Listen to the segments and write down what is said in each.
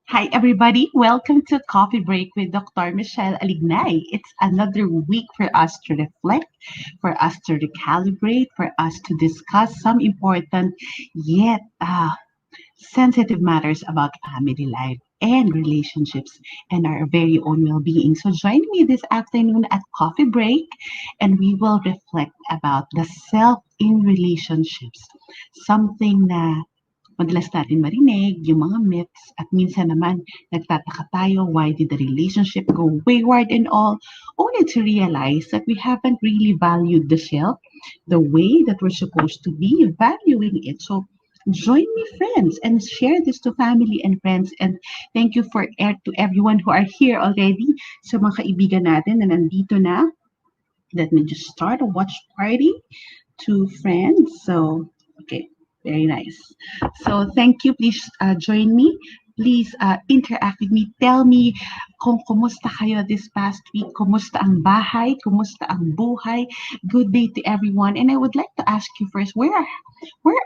Hi, everybody. Welcome to Coffee Break with Dr. Michele Alignay. It's another week for us to reflect, for us to recalibrate, for us to discuss some important yet sensitive matters about family life and relationships and our very own well-being. So join me this afternoon at Coffee Break and we will reflect about the self in relationships. Something na madalas natin marinig, yung mga myths, at minsan naman nagtataka tayo, why did the relationship go wayward and all, only to realize that we haven't really valued the self the way that we're supposed to be valuing it. So join me, friends, and share this to family and friends. And thank you to everyone who are here already. Sa mga kaibigan natin na nandito na, let me just start a watch party to friends. So, okay, very nice. So, thank you. Please join me. Please interact with me. Tell me kung kumusta kayo this past week. Kumusta ang bahay? Kumusta ang buhay? Good day to everyone. And I would like to ask you first, where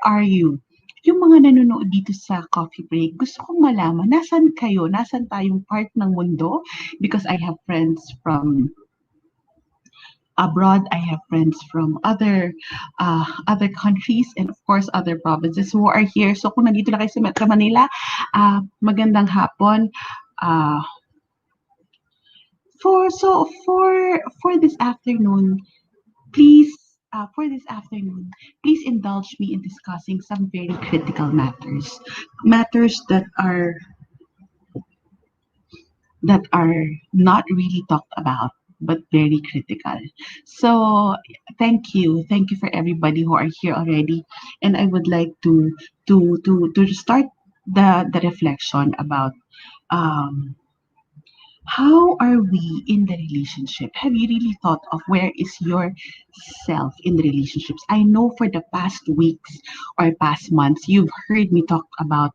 are you? Yung mga nanonood dito sa coffee break, gusto kong malaman, nasan kayo? Nasan tayong part ng mundo? Because I have friends from abroad. I have friends from other countries and of course other provinces who are here. So kung nandito na kayo sa Metro Manila, magandang hapon. Uh, for this afternoon, please for this afternoon, please indulge me in discussing some very critical matters that are not really talked about but very critical. So thank you for everybody who are here already, and I would like to start the reflection about um, how are we in the relationship. Have you really thought of where is your self in the relationships? I know for the past weeks or past months you've heard me talk about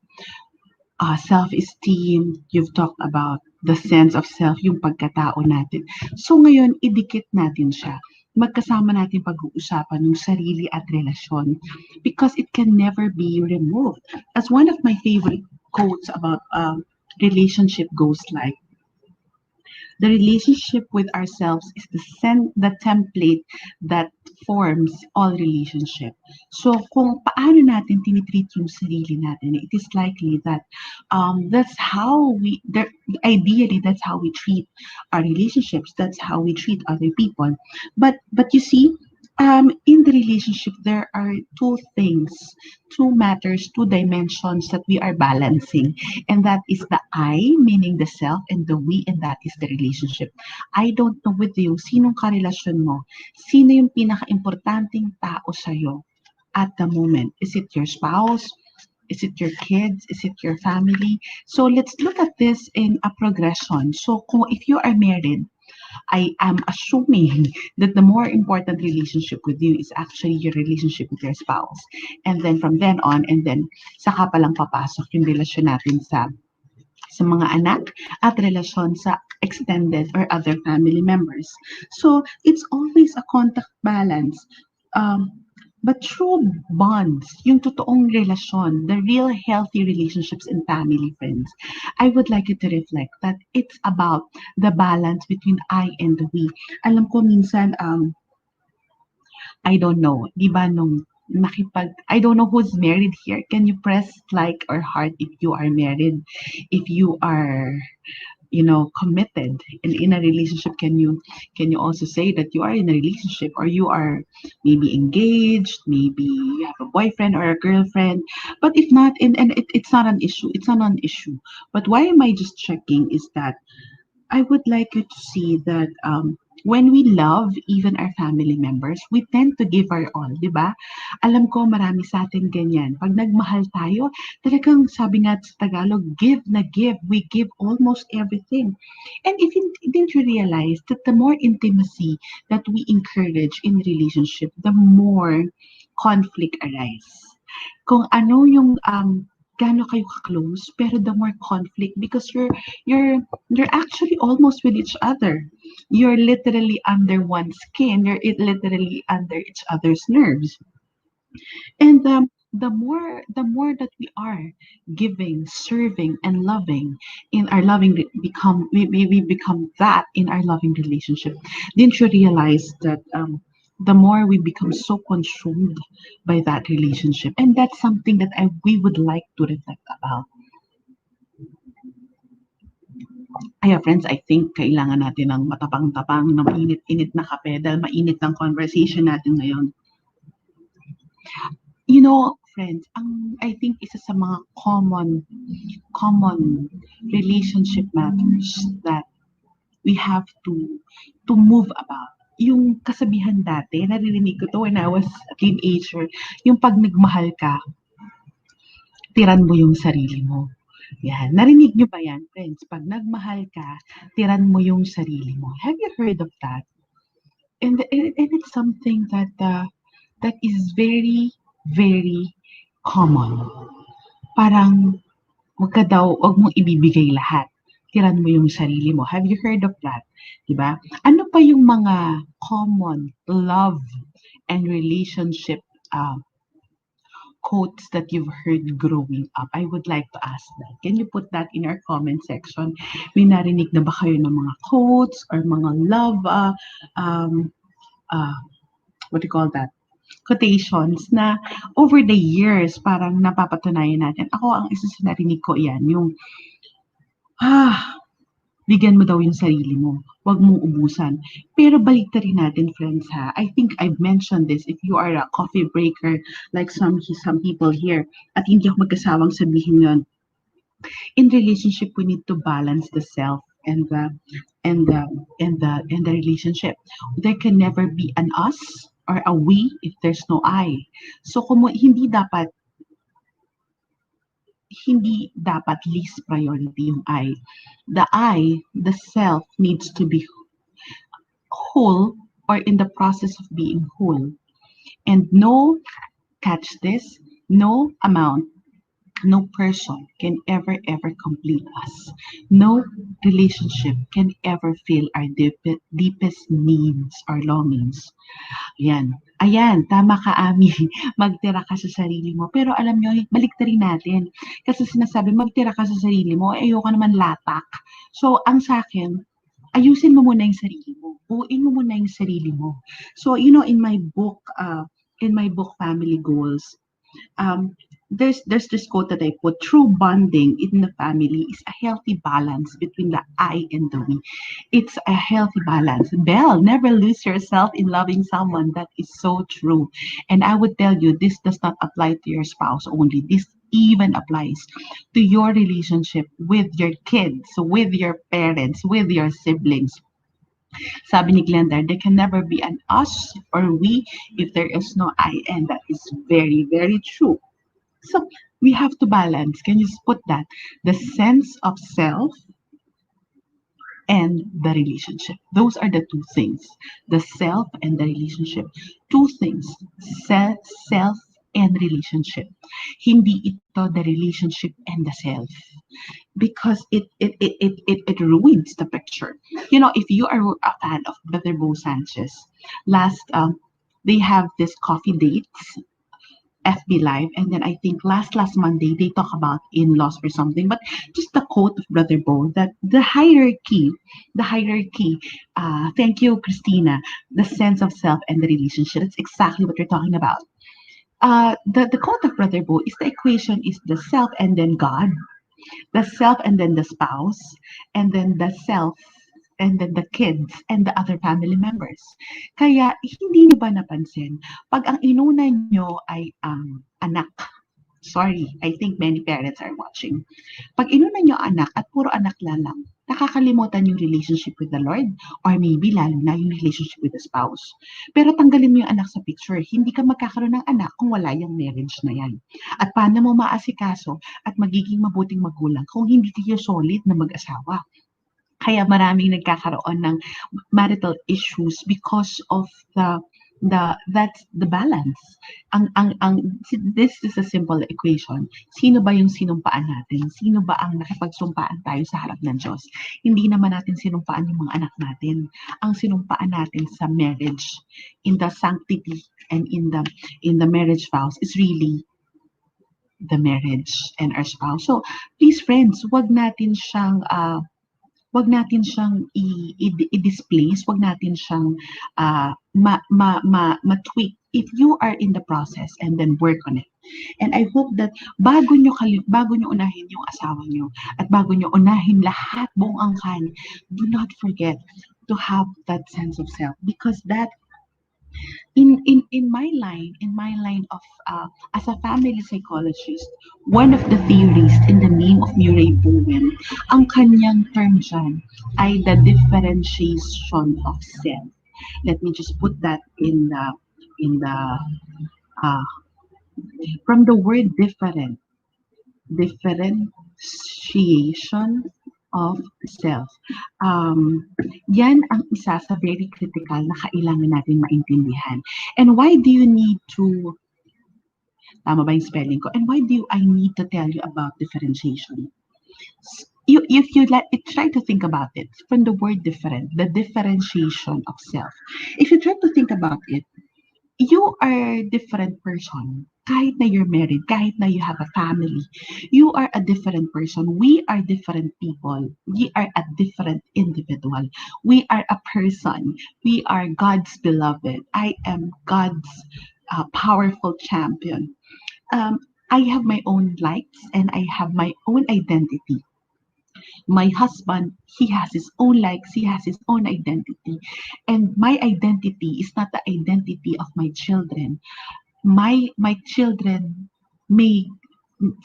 self-esteem, you've talked about the sense of self, yung pagkatao natin. So ngayon, idikit natin siya. Magkasama natin pag-uusapan yung sarili at relasyon because it can never be removed. As one of my favorite quotes about relationship goes like, the relationship with ourselves is the template that forms all relationship. So kung paano natin tinitreat yung sarili natin, it is likely that that's how ideally that's how we treat our relationships. That's how we treat other people. But you see, in the relationship there are two matters, two dimensions that we are balancing, and that is the I, meaning the self, and the we, and that is the relationship. I don't know with you, sinong karelasyon mo? Sino yung pinaka-importanting tao sa'yo at the moment? Is it your spouse? Is it your kids? Is it your family? So let's look at this in a progression. So if you are married, I am assuming that the more important relationship with you is actually your relationship with your spouse. And then from then on, and then saka palang papasok yung relasyon natin sa mga anak at relasyon sa extended or other family members. So it's always a contact balance. Um, but true bonds, yung totoong relasyon, the real healthy relationships in family friends, I would like you to reflect that it's about the balance between I and the we. Alam ko minsan, I don't know, di ba nung I don't know who's married here. Can you press like or heart if you are married? If you are, committed in a relationship, can you also say that you are in a relationship, or you are maybe engaged, maybe you have a boyfriend or a girlfriend? But if not, it's not an issue, but why am I just checking is that I would like you to see that when we love even our family members, we tend to give our all, di ba? Alam ko marami sa atin ganyan. Pag nagmahal tayo, talagang sabi nga sa Tagalog, give na give. We give almost everything. And if you didn't you realize that the more intimacy that we encourage in relationship, the more conflict arise. Kung ano yung gaano kayo ka-close, pero the more conflict because you're actually almost with each other. You're literally under one skin. You're literally under each other's nerves. And the more that we are giving, serving, and loving in our loving become we become that in our loving relationship. Didn't you realize that the more we become so consumed by that relationship, and that's something that we would like to reflect about. Kaya friends, I think kailangan natin ng matapang-tapang na mainit-init na kape dahil mainit ang conversation natin ngayon. Friends, I think isa sa mga common relationship matters that we have to move about. Yung kasabihan dati, naririnig ko to when I was a teenager, yung pag nagmahal ka, tiran mo yung sarili mo. Yan. Narinig nyo ba yan, friends? Pag nagmahal ka, tiran mo yung sarili mo. Have you heard of that? And it's something that is very, very common. Parang, wag mong ibibigay lahat. Tiran mo yung sarili mo. Have you heard of that? Diba? Ano pa yung mga common love and relationship quotes that you've heard growing up? I would like to ask that. Can you put that in our comment section? May narinig na ba kayo ng mga quotes or mga love, what do you call that? Quotations na over the years parang napapatunayan natin. Ako, ang isa sa narinig ko yan, yung, bigyan mo daw yung sarili mo. Huwag mong ubusan. Pero baliktarin natin, friends, ha. I think I've mentioned this. If you are a coffee breaker, like some people here, at hindi ako magkasawang sabihin yon, in relationship, we need to balance the self and the relationship. There can never be an us or a we if there's no I. So hindi dapat least priority yung I. The self needs to be whole or in the process of being whole. And catch this, no amount, no person can ever complete us. No relationship can ever fill our deepest needs or longings. Ayan, tama ka, Ami. Magtira ka sa sarili mo. Pero alam nyo, baliktarin natin. Kasi sinasabi, magtira ka sa sarili mo, ayoko naman latak. So, ang sa akin, ayusin mo muna yung sarili mo. Buuin mo muna yung sarili mo. So, in my book, Family Goals, there's this quote that I put: true bonding in the family is a healthy balance between the I and the we. It's a healthy balance. Belle, never lose yourself in loving someone. That is so true. And I would tell you, this does not apply to your spouse only. This even applies to your relationship with your kids, with your parents, with your siblings. Sabi ni Glenda, there can never be an us or we if there is no I, and that is very, very true. So we have to balance. Can you put that? The sense of self and the relationship. Those are the two things. The self and the relationship. Two things. Self and relationship. Hindi ito the relationship and the self. Because it ruins the picture. If you are a fan of Brother Bo Sanchez, they have this coffee dates FB Live, and then I think last Monday they talk about in-laws or something. But just the quote of Brother Bo, that the hierarchy. Thank you, Christina. The sense of self and the relationship. That's exactly what you're talking about. The quote of Brother Bo is the equation is the self and then God, the self and then the spouse, and then the self and then the kids and the other family members. Kaya hindi niyo ba napansin, pag ang inuna niyo ay ang anak, sorry, I think many parents are watching. Pag inuna niyo anak at puro anak lang, nakakalimutan yung relationship with the Lord or maybe lalo na yung relationship with the spouse. Pero tanggalin mo yung anak sa picture, hindi ka magkakaroon ng anak kung wala yung marriage na yan. At paano mo maasikaso at magiging mabuting magulang kung hindi kayo solid na mag-asawa? Kaya maraming nagkakaroon ng marital issues because of that's the balance. This is a simple equation. Sino ba yung sinumpaan natin? Sino ba ang nakipagsumpaan tayo sa harap ng Diyos? Hindi naman natin sinumpaan yung mga anak natin. Ang sinumpaan natin sa marriage, in the sanctity and in the marriage vows is really the marriage and our spouse. So, please friends, wag natin siyang i-displace, wag natin siyang ma-tweak if you are in the process and then work on it. And I hope that bago nyo unahin yung asawa nyo at bago nyo unahin lahat buong angkan, do not forget to have that sense of self because that in my line of as a family psychologist, one of the theories in the name of Murray Bowen, ang kanyang term dyan ay the differentiation of self. Let me just put that in the uh, from the word differentiation of self. Yan ang isa sa very critical na kailangan natin maintindihan. And why do you need to, tama ba yung spelling ko? And why do I need to tell you about differentiation? If you try to think about it from the word different, the differentiation of self. If you try to think about it, you are a different person. Kahit na you're married, kahit na you have a family, you are a different person. We are different people. We are a different individual. We are a person. We are God's beloved. I am God's powerful champion. I have my own likes and I have my own identity. My husband, he has his own likes, he has his own identity. And my identity is not the identity of my children. My children may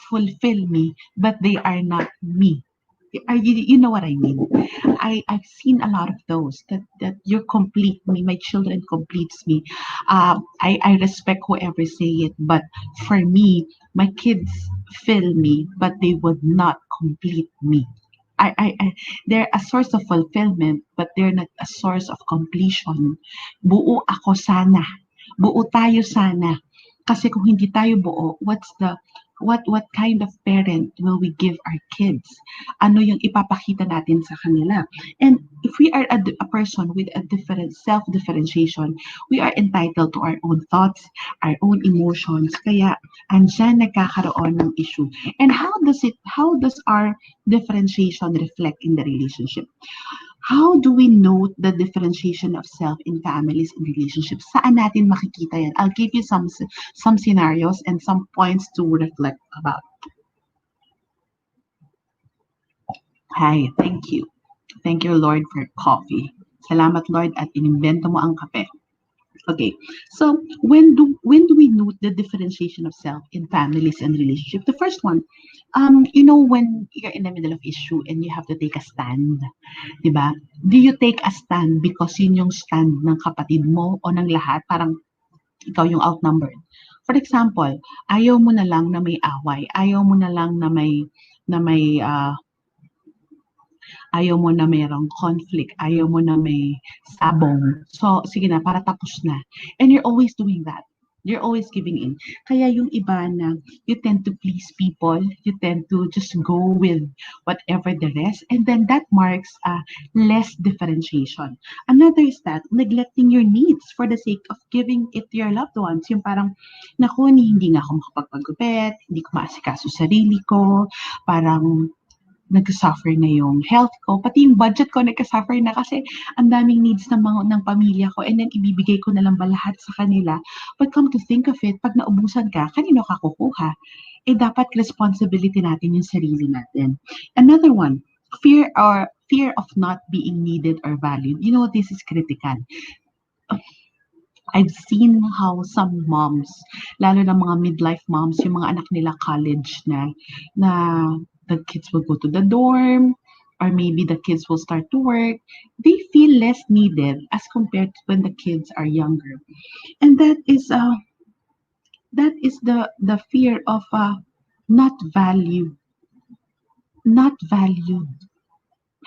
fulfill me, but they are not me. You know what I mean? I've seen a lot of those that you complete me, my children completes me. I respect whoever say it, but for me, my kids fill me, but they would not complete me. They're a source of fulfillment, but they're not a source of completion. Buo ako sana. Buo tayo sana. Kasi kung hindi tayo buo, what kind of parent will we give our kids? Ano yung ipapakita natin sa kanila? And if we are a person with a different self-differentiation, we are entitled to our own thoughts, our own emotions. Kaya andyan nagkakaroon ng issue. And how does our differentiation reflect in the relationship? How do we note the differentiation of self in families and relationships? Saan natin makikita yan? I'll give you some scenarios and some points to reflect about. Hi, thank you. Thank you, Lord, for coffee. Salamat, Lord, at inimbento mo ang kape. Okay, so when do we note the differentiation of self in families and relationships? The first one, when you're in the middle of issue and you have to take a stand, di ba? Do you take a stand because yun yung stand ng kapatid mo o ng lahat? Parang ikaw yung outnumbered. For example, ayaw mo na lang na may away, ayaw mo na lang na may ayaw mo na mayroong conflict, ayaw mo na may sabong. So, sige na, para tapos na. And you're always doing that. You're always giving in. Kaya yung iba na you tend to please people, you tend to just go with whatever the rest, and then that marks less differentiation. Another is that neglecting your needs for the sake of giving it to your loved ones. Yung parang, naku, hindi nga ako makapagpagupit, hindi ko maasikaso sarili ko, parang nag-suffer na yung health ko, pati yung budget ko nag-suffer na kasi ang daming needs ng pamilya ko and then ibibigay ko na lang ba lahat sa kanila. But come to think of it, pag naubusan ka, kanino ka kukuha? Eh dapat responsibility natin yung sarili natin. Another one, fear of not being needed or valued. You know, this is critical. I've seen how some moms, lalo na mga midlife moms, yung mga anak nila college na the kids will go to the dorm, or maybe the kids will start to work, they feel less needed as compared to when the kids are younger. And that is the fear of not valued. Not valued.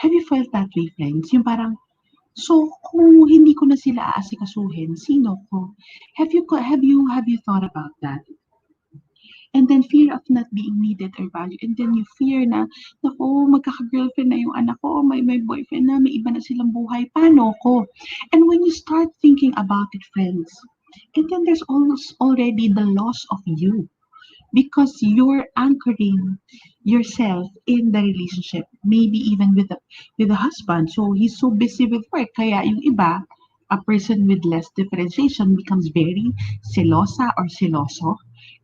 Have you felt that way, friends? Yung parang, so kung hindi ko na sila aasikasuhin, sino ko? Have you thought about that? And then fear of not being needed or valued. And then you fear na, naku, magkaka-girlfriend na yung anak ko, may boyfriend na, may iba na silang buhay, paano ko? And when you start thinking about it, friends, and then there's already the loss of you. because you're anchoring yourself in the relationship, maybe even with the husband. So he's so busy with work, kaya yung iba, a person with less differentiation becomes very selosa or seloso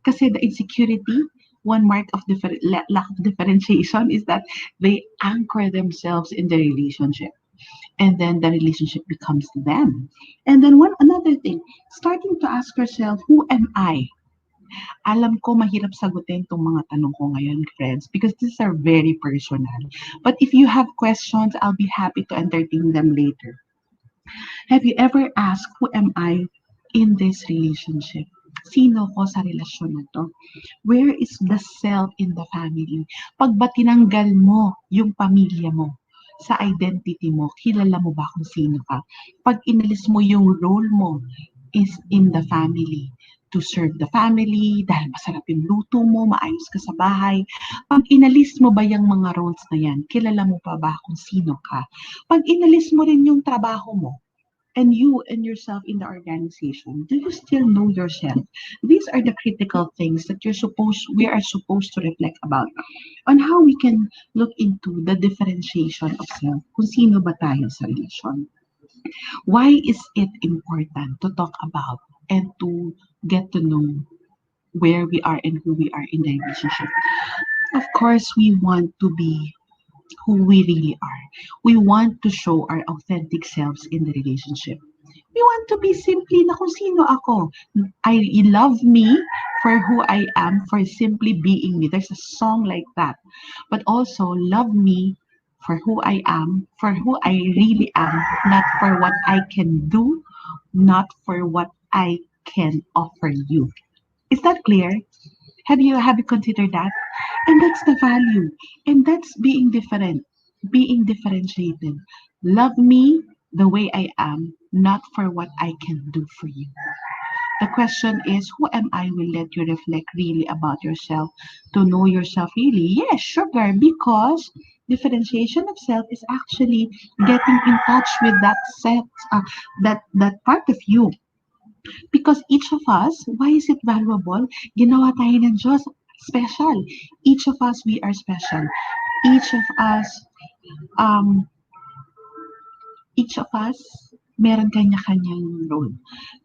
kasi the insecurity, one mark of lack of differentiation is that they anchor themselves in the relationship, and then the relationship becomes them. And then one another thing, starting to ask yourself, who am I? Alam ko mahirap sagutin tong mga tanong ko ngayon, friends, because these are very personal. But if you have questions, I'll be happy to entertain them later. Have you ever asked, who am I in this relationship? Sino ko sa relasyon na to? Where is the self in the family? Pag ba tinanggal mo yung pamilya mo sa identity mo, kilala mo ba kung sino ka? Pag inalis mo yung role mo is in the family, to serve the family, dahil masarap yung luto mo, maayos ka sa bahay. Pag inalis mo ba yung mga roles na yan, kilala mo pa ba kung sino ka? Pag inalis mo rin yung trabaho mo, and you and yourself in the organization, do you still know yourself? These are the critical things that we are supposed to reflect about on how we can look into the differentiation of self. Kung sino ba tayo sa relasyon? Why is it important to talk about and to get to know where we are and who we are in the relationship? Of course, we want to be who we really are. We want to show our authentic selves in the relationship. We want to be simply na kung sino ako. I love me for who I am, for simply being me. There's a song like that. But also, love me for who I am, for who I really am, not for what I can do, not for what I can offer you. Is that clear? Have you considered that? And that's the value. And that's being different, being differentiated. Love me the way I am, not for what I can do for you. The question is, who am I will let you reflect really about yourself, to know yourself really. Yes, sugar, because differentiation of self is actually getting in touch with that that part of you. Because each of us, why is it valuable? Ginawa tayo ng Diyos special. Each of us, we are special. Each of us, um, each of us, meron kanya-kanyang role.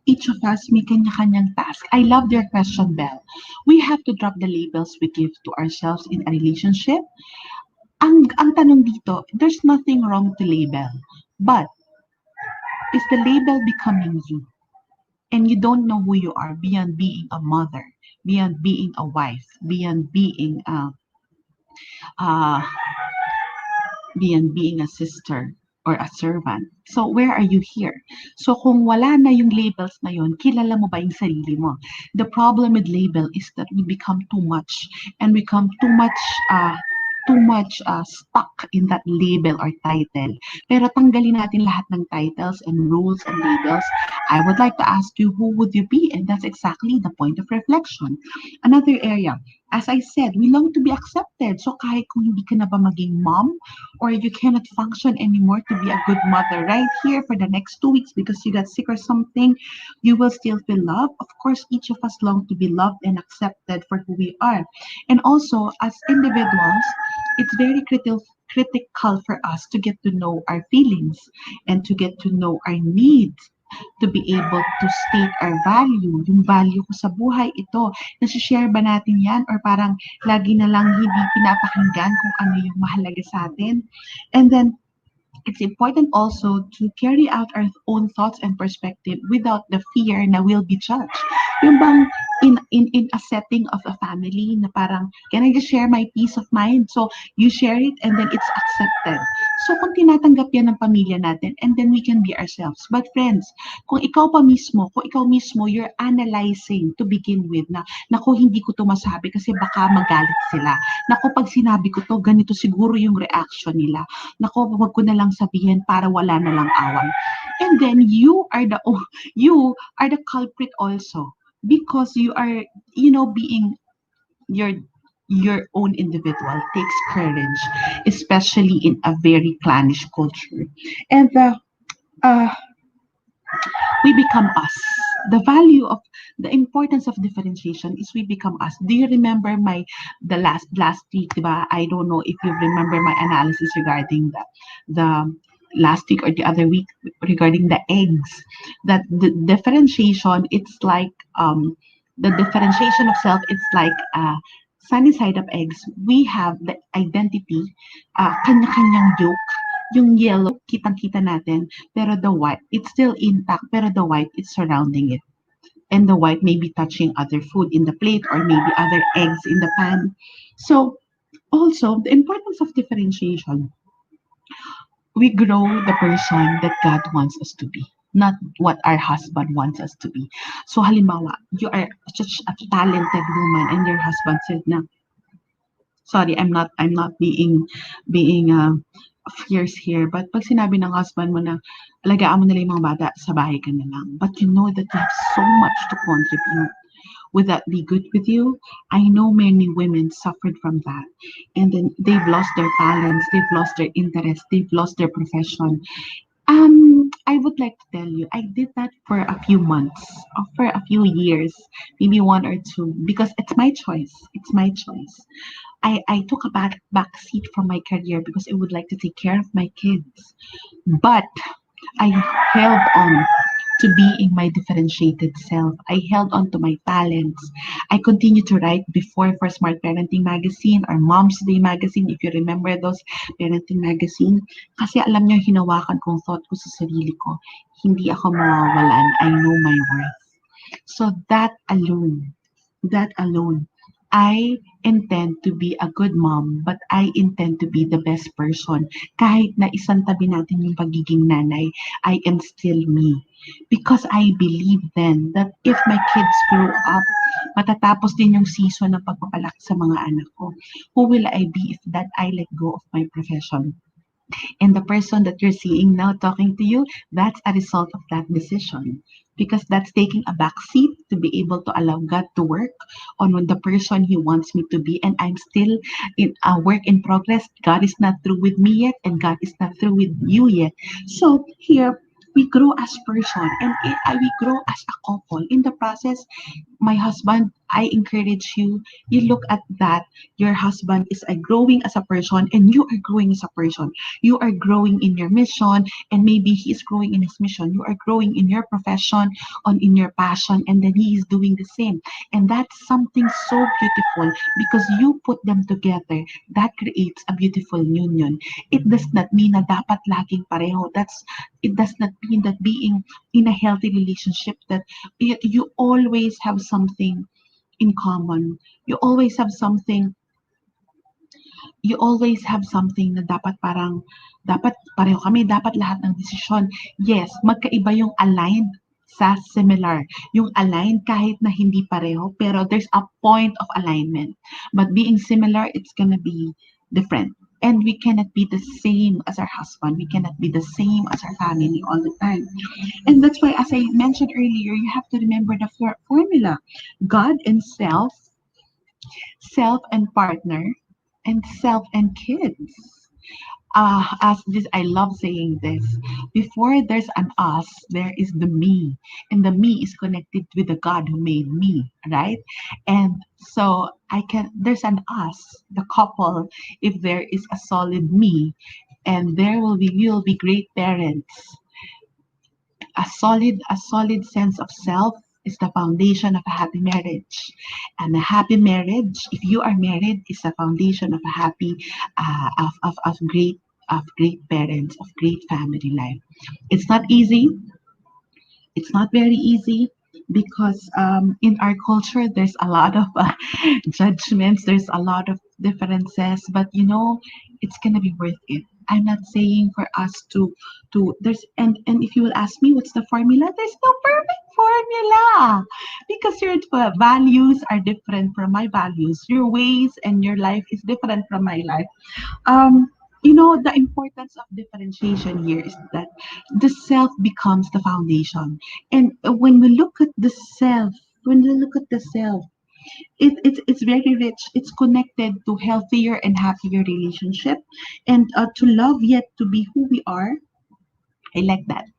Each of us may kanya-kanyang task. I love their question, Belle. We have to drop the labels we give to ourselves in a relationship. Ang tanong dito, there's nothing wrong to label. But, is the label becoming you? And you don't know who you are beyond being a mother, beyond being a wife, uh, beyond being a sister or a servant. So, where are you here? So, kung wala na yung labels na yun, kilala mo ba yung sarili mo? The problem with label is that we become too much and become too much stuck in that label or title. Pero tanggalin natin lahat ng titles and rules and labels. I would like to ask you, who would you be? And that's exactly the point of reflection. Another area, as I said, we long to be accepted. So kahit kung hindi ka na ba maging mom or you cannot function anymore to be a good mother right here for the next 2 weeks because you got sick or something, you will still feel loved. Of course, each of us long to be loved and accepted for who we are. And also, as individuals, it's very critical for us to get to know our feelings and to get to know our needs, to be able to state our value. Yung value ko sa buhay, ito. Nasi-share ba natin yan? Or parang lagi na lang hindi pinapakinggan kung ano yung mahalaga sa atin? And then, it's important also to carry out our own thoughts and perspective without the fear na we'll be judged. Yung bang in a setting of a family na parang, can I just share my peace of mind? So, you share it and then it's accepted. So, kung tinatanggap yan ng pamilya natin, and then we can be ourselves. But friends, kung ikaw mismo, you're analyzing to begin with na, naku, hindi ko to masabi kasi baka magalit sila. Naku, pag sinabi ko to, ganito siguro yung reaction nila. Naku, wag ko na lang sabihin para wala na lang away. And then you are the culprit also because you are, being your own individual takes courage, especially in a very clannish culture. And we become us. the value of the importance of differentiation is we become us. Do you remember my the last week, diba? I don't know if you remember my analysis regarding the last week or the other week regarding the eggs. That the differentiation, it's like the differentiation of self, it's like sunny side up eggs. We have the identity, kanya-kanyang yolk. Yung yellow, kitang-kita natin, pero the white, it's still intact, pero the white is surrounding it. And the white may be touching other food in the plate or maybe other eggs in the pan. So also the importance of differentiation. We grow the person that God wants us to be, not what our husband wants us to be. So halimbawa, you are such a talented woman and your husband said na, sorry, I'm not being fierce here, but pag sinabi ng husband mo na alagaan mo nila yung mga bata, sa bahay ka na lang. But you know that you have so much to contribute. Would that be good with you? I know many women suffered from that. And then they've lost their talents, they've lost their interest, they've lost their profession. I would like to tell you, I did that for a few months, or for a few years, maybe one or two, because it's my choice. It's my choice. I took a back seat from my career because I would like to take care of my kids. But I held on to being my differentiated self. I held on to my talents. I continued to write before for Smart Parenting Magazine or Mom's Day Magazine, if you remember those parenting magazine. Kasi alam niyo, hinawakan kong thought ko sa sarili ko. Hindi ako mawawalan. I know my worth. So that alone, I intend to be a good mom, but I intend to be the best person. Kahit na isang tabi natin yung pagiging nanay, I am still me. Because I believe then that if my kids grow up, matatapos din yung season ng pagpapalaki sa mga anak ko. Who will I be if that I let go of my profession? And the person that you're seeing now talking to you, that's a result of that decision. Because that's taking a back seat to be able to allow God to work on the person He wants me to be. And I'm still in a work in progress. God is not through with me yet, and God is not through with you yet. So here, we grow as person and we grow as a couple. In the process, my husband, I encourage you, you look at that. Your husband is growing as a person and you are growing as a person. You are growing in your mission and maybe he is growing in his mission. You are growing in your profession, on in your passion, and then he is doing the same. And that's something so beautiful because you put them together. That creates a beautiful union. It does not mean na dapat laging pareho. It does not mean that being in a healthy relationship that you always have something in common. You always have something, you always have something na dapat pareho kami, dapat lahat ng desisyon. Yes, magkaiba yung aligned sa similar. Yung aligned kahit na hindi pareho, pero there's a point of alignment. But being similar, it's gonna be different. And we cannot be the same as our husband. We cannot be the same as our family all the time. And that's why, as I mentioned earlier, you have to remember the formula. God and self and partner, and self and kids. As this, I love saying this. Before there's an us, there is the me, and the me is connected with the God who made me, right? And so there's an us, the couple. If there is a solid me, and we will be great parents. A solid sense of self is the foundation of a happy marriage. And a happy marriage, if you are married, is the foundation of a happy, of great parents, of great family life. It's not easy. It's not very easy because in our culture there's a lot of judgments, there's a lot of differences, but it's gonna be worth it. I'm not saying for us to there's and if you will ask me what's the formula, there's no perfect formula because your values are different from my values, your ways and your life is different from my life. um the importance of differentiation here is that the self becomes the foundation. And when we look at the self, when we look at the self, it's very rich. It's connected to healthier and happier relationship, and to love yet to be who we are. I like that.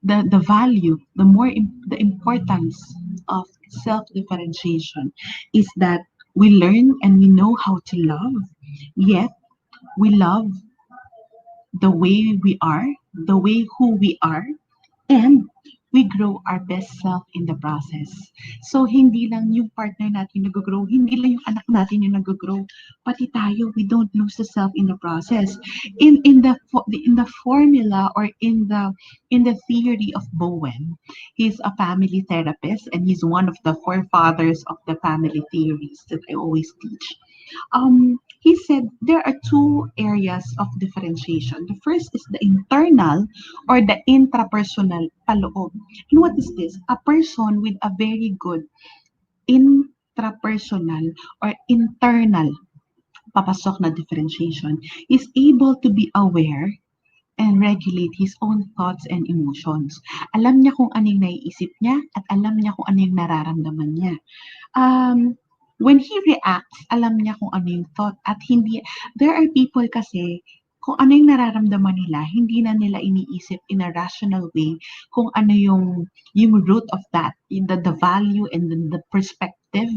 the value, the importance of self differentiation is that we learn and we know how to love, yet we love the way we are, the way who we are, and we grow our best self in the process. So, hindi lang yung partner natin nag-grow, hindi lang yung anak natin yung nag-grow, pati tayo, we don't lose the self in the process. In the formula or in the theory of Bowen, he's a family therapist and he's one of the forefathers of the family theories that I always teach. He said there are two areas of differentiation. The first is the internal or the intrapersonal paloob. And what is this? A person with a very good intrapersonal or internal papasok na differentiation is able to be aware and regulate his own thoughts and emotions. Alam niya kung ano yung naiisip niya at alam niya kung ano yung nararamdaman niya. um, when he reacts, alam niya kung ano yung thought at hindi, there are people kasi, kung ano yung nararamdaman nila, hindi na nila iniisip in a rational way kung ano yung root of that, the value and the perspective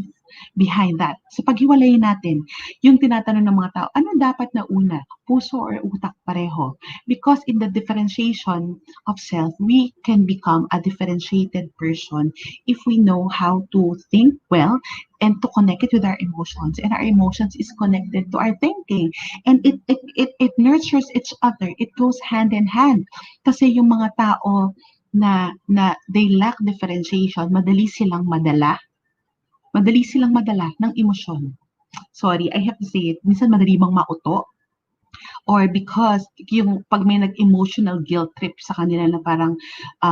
behind that. So paghiwalayin natin, yung tinatanong ng mga tao, ano dapat na una, puso or utak pareho? Because in the differentiation of self, we can become a differentiated person if we know how to think well and to connect it with our emotions. And our emotions is connected to our thinking. And it nurtures each other. It goes hand in hand. Kasi yung mga tao na they lack differentiation, madali silang madala ng emosyon. Sorry, I have to say it. Minsan madali bang mauto or because yung pag may nag-emotional guilt trip sa kanila na parang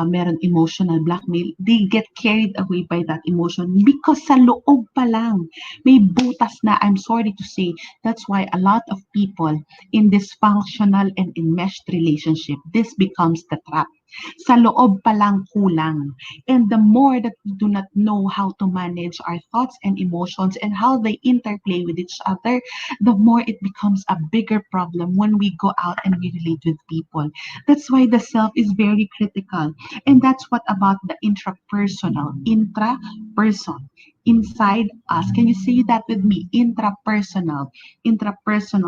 meron emotional blackmail, they get carried away by that emotion because sa loob pa lang may butas na, I'm sorry to say. That's why a lot of people in dysfunctional and enmeshed relationship, this becomes the trap. Sa loob pa lang kulang. And the more that we do not know how to manage our thoughts and emotions and how they interplay with each other, the more it becomes a bigger problem when we go out and we relate with people. That's why the self is very critical. And that's what about the intraperson, inside us. Can you say that with me? Intrapersonal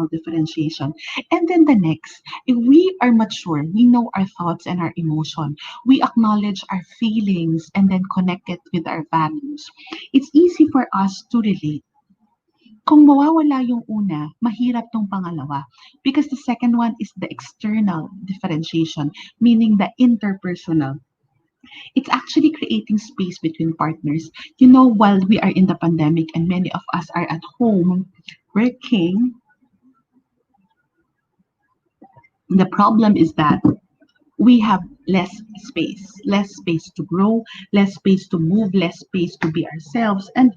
differentiation. And then the next, if we are mature, we know our thoughts and our emotion. We acknowledge our feelings and then connect it with our values. It's easy for us to relate. Kung mawawala yung una, mahirap tong pangalawa. Because the second one is the external differentiation, meaning the interpersonal. It's actually creating space between partners. You know, while we are in the pandemic and many of us are at home working, the problem is that we have less space to grow, less space to move, less space to be ourselves. And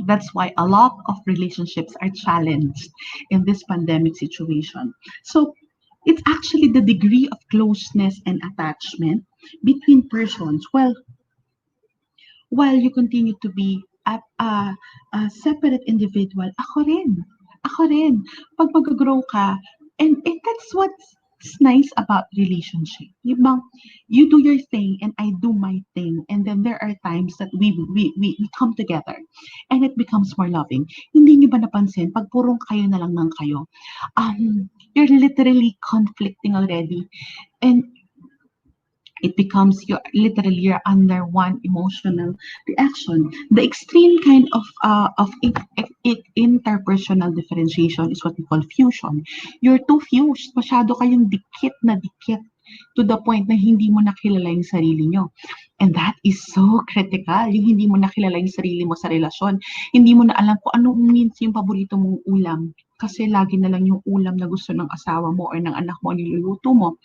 that's why a lot of relationships are challenged in this pandemic situation. So it's actually the degree of closeness and attachment between persons. Well, while you continue to be a separate individual, ako rin, pag mag-grow ka, and that's what's nice about relationship. Yung bang, you do your thing and I do my thing, and then there are times that we come together and it becomes more loving. Hindi niyo ba napansin, pag purong kayo na lang ng kayo, you're literally conflicting already, and it becomes you're under one emotional reaction. The extreme kind of interpersonal differentiation is what we call fusion. You're too fused. Masyado kayong dikit na dikit to the point na hindi mo nakilala yung sarili nyo. And that is so critical. Yung hindi mo nakilala yung sarili mo sa relasyon. Hindi mo na alam kung ano means yung paborito mong ulam. Kasi lagi na lang yung ulam na gusto ng asawa mo or ng anak mo niluluto mo.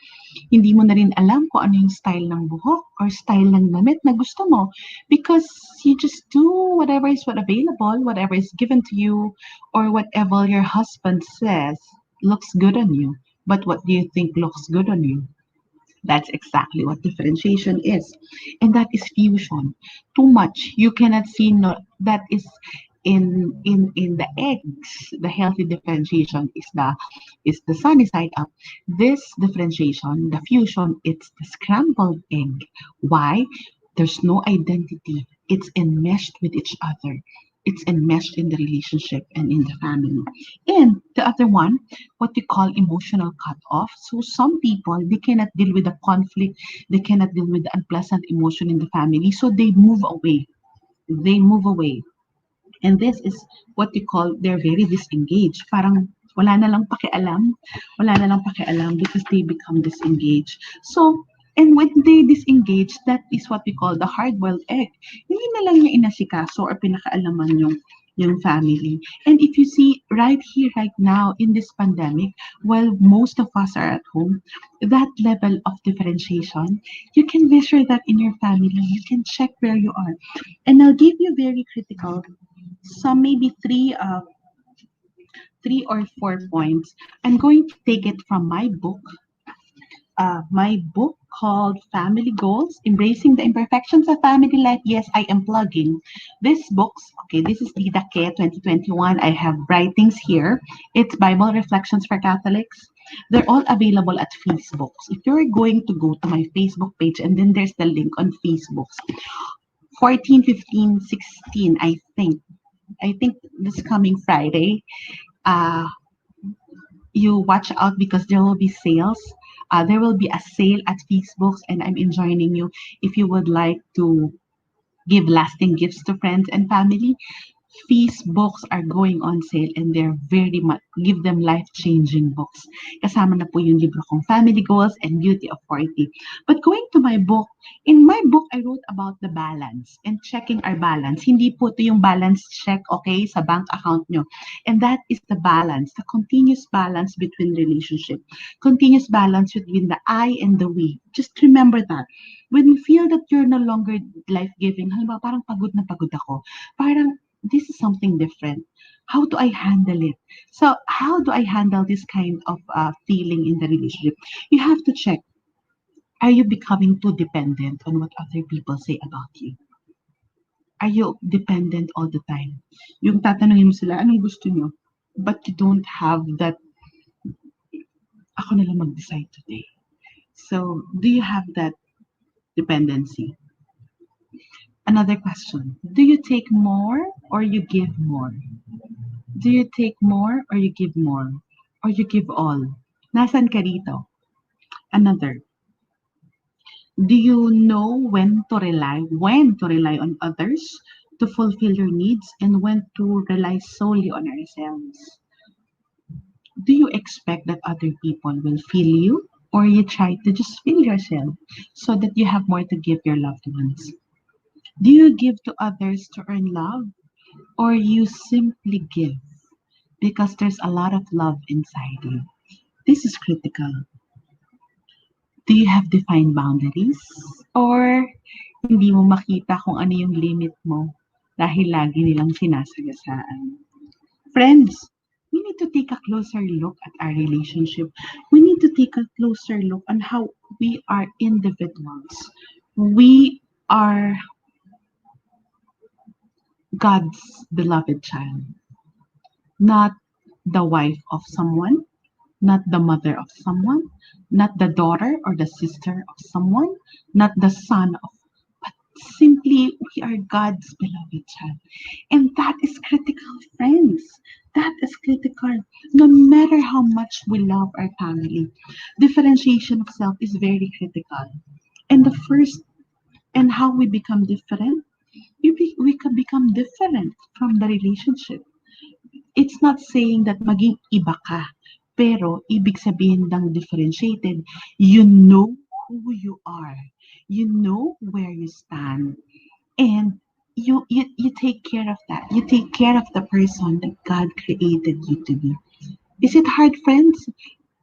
Hindi mo na rin alam kung ano yung style ng buhok or style ng damit na gusto mo because you just do whatever is available, whatever is given to you, or whatever your husband says looks good on you. But what do you think looks good on you? That's exactly what differentiation is. And that is fusion. Too much. You cannot see, no, that is in the eggs, the healthy differentiation is the sunny side up. This differentiation, the fusion, it's the scrambled egg. Why? There's no identity. It's enmeshed with each other. It's enmeshed in the relationship and in the family. And the other one, what we call emotional cutoff. So some people, they cannot deal with the conflict, they cannot deal with the unpleasant emotion in the family, so they move away. They move away. And this is what we call they're very disengaged. Parang wala na lang pakialam. Wala na lang pakialam because they become disengaged. So, and when they disengage, that is what we call the hard-boiled egg. Hindi na lang niya inasikaso or pinakaalaman yung family. And if you see right here, right now, in this pandemic, while most of us are at home, that level of differentiation, you can measure that in your family. You can check where you are. And I'll give you very critical some maybe three or four points. I'm going to take it from my book called Family Goals, Embracing the Imperfections of Family Life. Yes, I am plugging this books. Okay, this is Lida Ke 2021. I have writings here. It's Bible Reflections for Catholics. They're all available at Facebook. If you're going to go to my Facebook page and then there's the link on Facebook, 14, 15, 16, I think this coming Friday, uh, you watch out because there will be sales. There will be a sale at Facebooks, and I'm enjoining you if you would like to give lasting gifts to friends and family. Feast books are going on sale and they're very much, give them life-changing books. Kasama na po yung libro kong Family Goals and Beauty of 40. But going to my book, in my book, I wrote about the balance and checking our balance. Hindi po ito yung balance check, okay, sa bank account nyo. And that is the balance, the continuous balance between relationship, continuous balance between the I and the we. Just remember that. When you feel that you're no longer life-giving, halimbawa parang pagod na pagod ako, parang this is something different. How do I handle it? So, how do I handle this kind of feeling in the relationship? You have to check. Are you becoming too dependent on what other people say about you? Are you dependent all the time? Yung tatanungin mo sila, anong gusto nyo? But you don't have that, ako na lang mag-decide today. So, do you have that dependency? Another question. Do you take more or you give more? Do you take more or you give more? Or you give all? Nasaan ka rito? Another. Do you know when to rely on others to fulfill your needs and when to rely solely on ourselves? Do you expect that other people will feel you or you try to just feel yourself so that you have more to give your loved ones? Do you give to others to earn love or you simply give because there's a lot of love inside you? This is critical. Do you have defined boundaries? Or hindi mo makita kung ano yung limit mo dahil lagi nilang sinasagasaan? Friends, we need to take a closer look at our relationship. We need to take a closer look on how we are individuals. We are God's beloved child, not the wife of someone, not the mother of someone, not the daughter or the sister of someone, not the son of, but simply we are God's beloved child. And that is critical, friends. That is critical. No matter how much we love our family, differentiation of self is very critical. And the first, and how we become different, we can become different from the relationship. It's not saying that maging iba ka, pero ibig sabihin ng differentiated, you know who you are. You know where you stand. And you take care of that. You take care of the person that God created you to be. Is it hard, friends?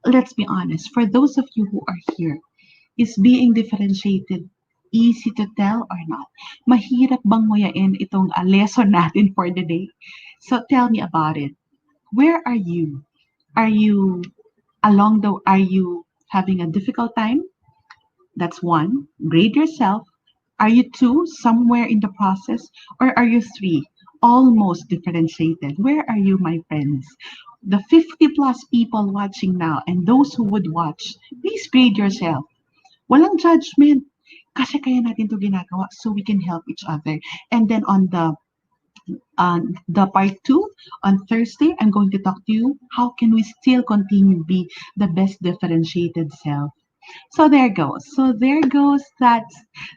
Let's be honest. For those of you who are here, is being differentiated easy to tell or not? Mahirap bang nguyain itong lesson natin for the day? So tell me about it. Where are you? Are you are you having a difficult time? That's one. Grade yourself. Are you two somewhere in the process? Or are you three? almost differentiated. Where are you, my friends? The 50 plus people watching now and those who would watch, please grade yourself. Walang judgment. Kasi kaya natin to ginagawa so we can help each other. And then on the part two on Thursday, I'm going to talk to you. How can we still continue to be the best differentiated self? So there goes. So there goes that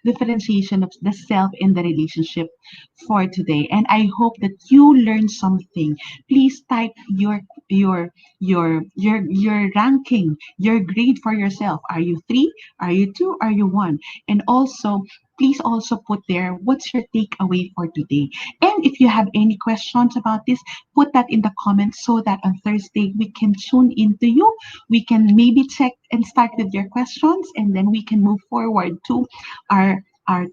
differentiation of the self in the relationship for today. And I hope that you learned something. Please type your your ranking, your grade for yourself. Are you three? Are you two? Are you one? And also please also put there what's your takeaway for today. And if you have any questions about this, put that in the comments so that on Thursday we can tune into you. We can maybe check and start with your questions, and then we can move forward to our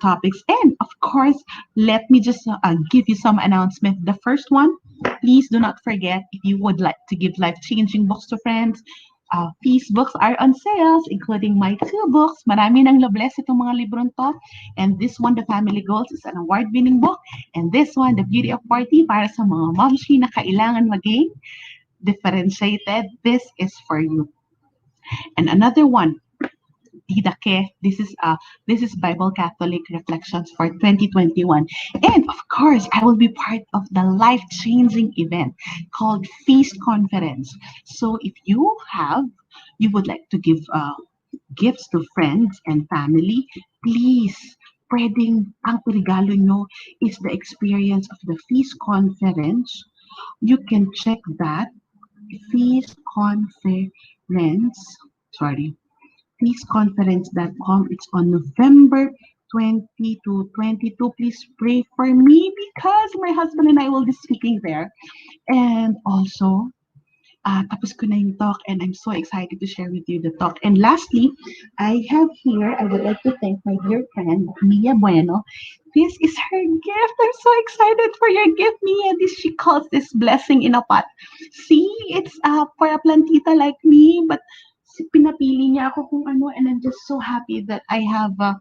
topics. And of course, let me just give you some announcement. The first one, please do not forget, if you would like to give life-changing books to friends, these books are on sales, including my two books. Marami nang bless itong mga librong to. And this one, The Family Goals, is an award-winning book. And this one, The Beauty of Party, para sa mga momshi na kailangan maging differentiated. This is for you. And another one, Didake. This is Bible Catholic Reflections for 2021. And of course, I will be part of the life-changing event called Feast Conference. So if you would like to give gifts to friends and family, please, pwedeng ang regalo nyo is the experience of the Feast Conference. You can check that Feast Conference, sorry, peaceconference.com. It's on November 20 to 22. Please pray for me because my husband and I will be speaking there. And also, tapos ko na yung talk and I'm so excited to share with you the talk. And lastly, I would like to thank my dear friend, Mia Bueno. This is her gift. I'm so excited for your gift, Mia. She calls this blessing in a pot. See, it's for a plantita like me, but pinapili niya ako kung ano, and I'm just so happy that I have the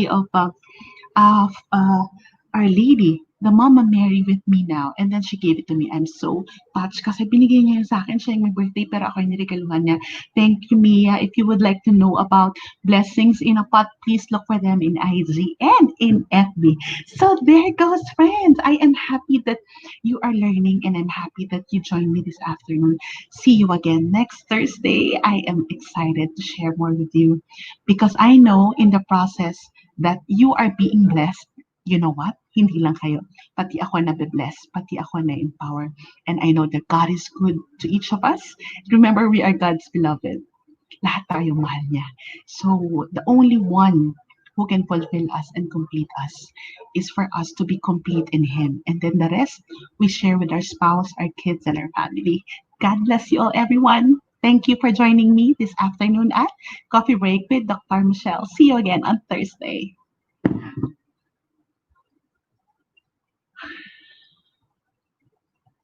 of Our Lady, the Mama Mary with me now. And then she gave it to me. I'm so touched kasi binigay niya yun sa akin. Siya yung may birthday pero ako yung niregaluhan niya. Thank you, Mia. If you would like to know about blessings in a pot, please look for them in IG and in FB. So there goes, friends. I am happy that you are learning and I'm happy that you joined me this afternoon. See you again next Thursday. I am excited to share more with you because I know in the process that you are being blessed. You know what? Hindi lang kayo. Pati ako na-bless. Pati ako na-empower. And I know that God is good to each of us. Remember, we are God's beloved. Lahat tayo mahal niya. So, the only one who can fulfill us and complete us is for us to be complete in Him. And then the rest, we share with our spouse, our kids, and our family. God bless you all, everyone. Thank you for joining me this afternoon at Coffee Break with Dr. Michele. See you again on Thursday.